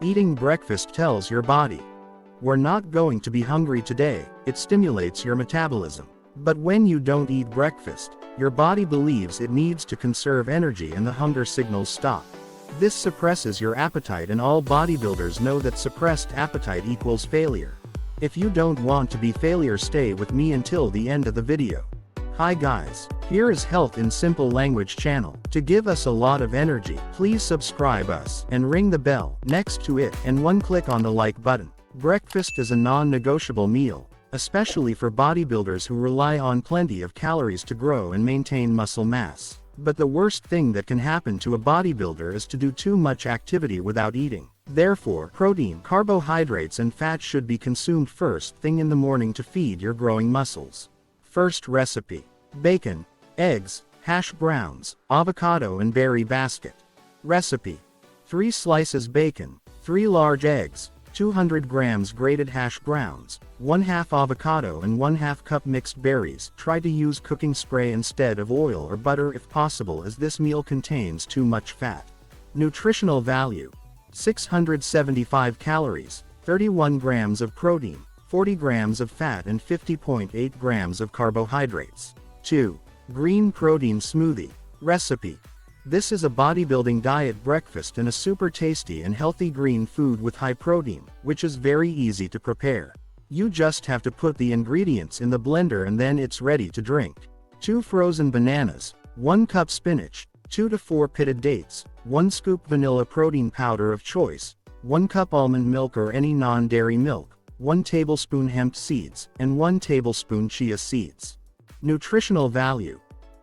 Eating breakfast tells your body, we're not going to be hungry today. It stimulates your metabolism. But when you don't eat breakfast, your body believes it needs to conserve energy and the hunger signals stop. This suppresses your appetite, and all bodybuilders know that suppressed appetite equals failure. If you don't want to be failure, stay with me until the end of the video. Hi guys, here is Health in Simple Language channel. To give us a lot of energy, please subscribe us and ring the bell next to it and one click on the like button. Breakfast is a non-negotiable meal, especially for bodybuilders who rely on plenty of calories to grow and maintain muscle mass. But the worst thing that can happen to a bodybuilder is to do too much activity without eating. Therefore, protein, carbohydrates and fat should be consumed first thing in the morning to feed your growing muscles. First recipe: bacon, eggs, hash browns, avocado and berry basket. Recipe: 3 slices bacon, 3 large eggs, 200 grams grated hash browns, 1/2 avocado and 1/2 cup mixed berries. Try to use cooking spray instead of oil or butter if possible, as this meal contains too much fat. Nutritional value: 675 calories, 31 grams of protein, 40 grams of fat and 50.8 grams of carbohydrates. 2. Green protein smoothie. Recipe: this is a bodybuilding diet breakfast and a super tasty and healthy green food with high protein, which is very easy to prepare. You just have to put the ingredients in the blender and then it's ready to drink. 2 frozen bananas, 1 cup spinach, 2 to 4 pitted dates, 1 scoop vanilla protein powder of choice, 1 cup almond milk or any non-dairy milk, 1 tablespoon hemp seeds, and 1 tablespoon chia seeds. Nutritional value: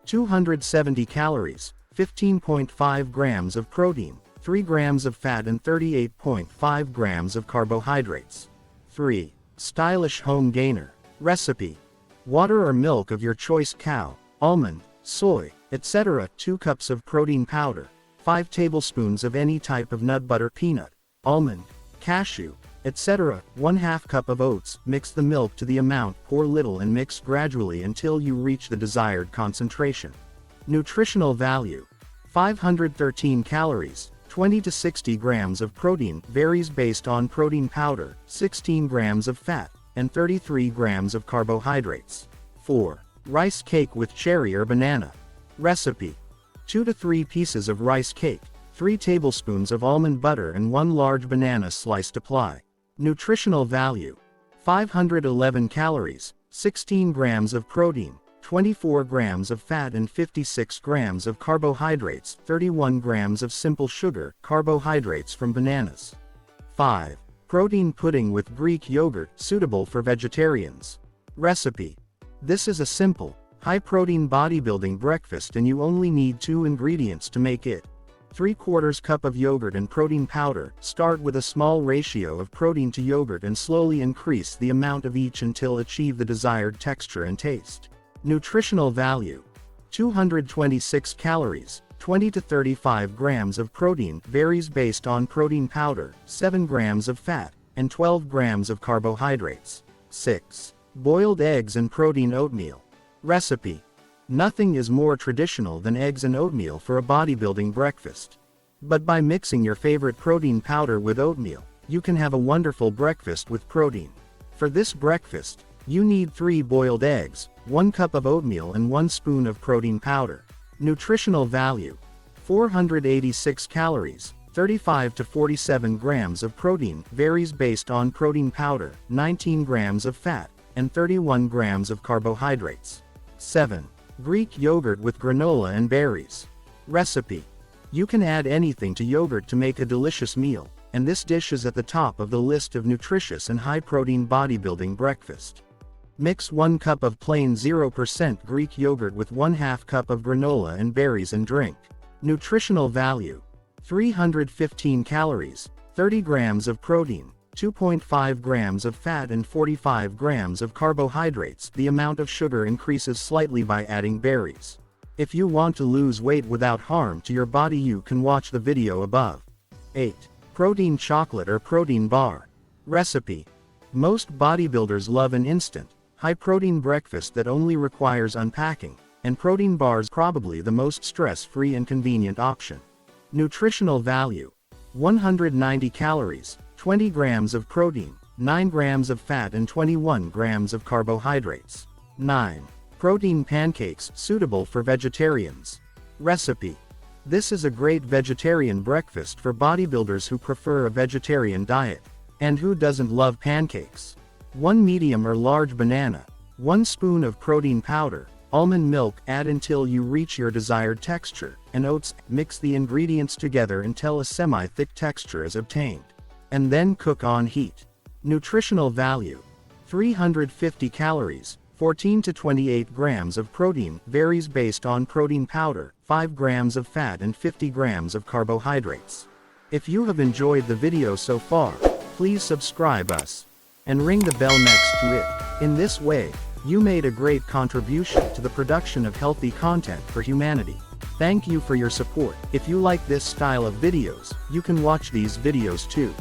270 calories, 15.5 grams of protein, 3 grams of fat and 38.5 grams of carbohydrates. 3. Stylish home gainer. Recipe: water or milk of your choice, cow, almond, soy, etc. 2 cups of protein powder, 5 tablespoons of any type of nut butter, peanut, almond, cashew, etc. 1/2 cup of oats. Mix the milk to the amount, pour little and mix gradually until you reach the desired concentration. Nutritional value: 513 calories, 20 to 60 grams of protein, varies based on protein powder, 16 grams of fat, and 33 grams of carbohydrates. 4. Rice cake with cherry or banana. Recipe: 2 to 3 pieces of rice cake, 3 tablespoons of almond butter and 1 large banana sliced. Apply. Nutritional value: 511 calories, 16 grams of protein, 24 grams of fat and 56 grams of carbohydrates, 31 grams of simple sugar, carbohydrates from bananas. 5. Protein pudding with Greek yogurt, suitable for vegetarians. Recipe: this is a simple, high-protein bodybuilding breakfast and you only need 2 ingredients to make it. 3/4 cup of yogurt and protein powder. Start with a small ratio of protein to yogurt and slowly increase the amount of each until achieve the desired texture and taste. Nutritional value: 226 calories, 20 to 35 grams of protein, varies based on protein powder, 7 grams of fat, and 12 grams of carbohydrates. 6. Boiled eggs and protein oatmeal. Recipe: nothing is more traditional than eggs and oatmeal for a bodybuilding breakfast. But by mixing your favorite protein powder with oatmeal, you can have a wonderful breakfast with protein. For this breakfast, you need 3 boiled eggs, 1 cup of oatmeal and 1 spoon of protein powder. Nutritional value: 486 calories, 35 to 47 grams of protein, varies based on protein powder, 19 grams of fat, and 31 grams of carbohydrates. 7. Greek yogurt with granola and berries. Recipe: you can add anything to yogurt to make a delicious meal, and this dish is at the top of the list of nutritious and high-protein bodybuilding breakfast. Mix 1 cup of plain 0% Greek yogurt with 1/2 cup of granola and berries and drink. Nutritional value: 315 calories, 30 grams of protein, 2.5 grams of fat and 45 grams of carbohydrates. The amount of sugar increases slightly by adding berries. If you want to lose weight without harm to your body, you can watch the video above. 8. Protein chocolate or protein bar. Recipe: most bodybuilders love an instant, high-protein breakfast that only requires unpacking, and protein bars probably the most stress-free and convenient option. Nutritional value: 190 calories, 20 grams of protein, 9 grams of fat and 21 grams of carbohydrates. 9. Protein pancakes, suitable for vegetarians. Recipe. This is a great vegetarian breakfast for bodybuilders who prefer a vegetarian diet. And who doesn't love pancakes? 1 medium or large banana, 1 spoon of protein powder, almond milk, add until you reach your desired texture, and oats. Mix the ingredients together until a semi-thick texture is obtained. And then cook on heat. Nutritional value. 350 calories, 14 to 28 grams of protein, varies based on protein powder, 5 grams of fat and 50 grams of carbohydrates. If you have enjoyed the video so far, please subscribe us and ring the bell next to it. In this way, you made a great contribution to the production of healthy content for humanity. Thank you for your support. If you like this style of videos, you can watch these videos too.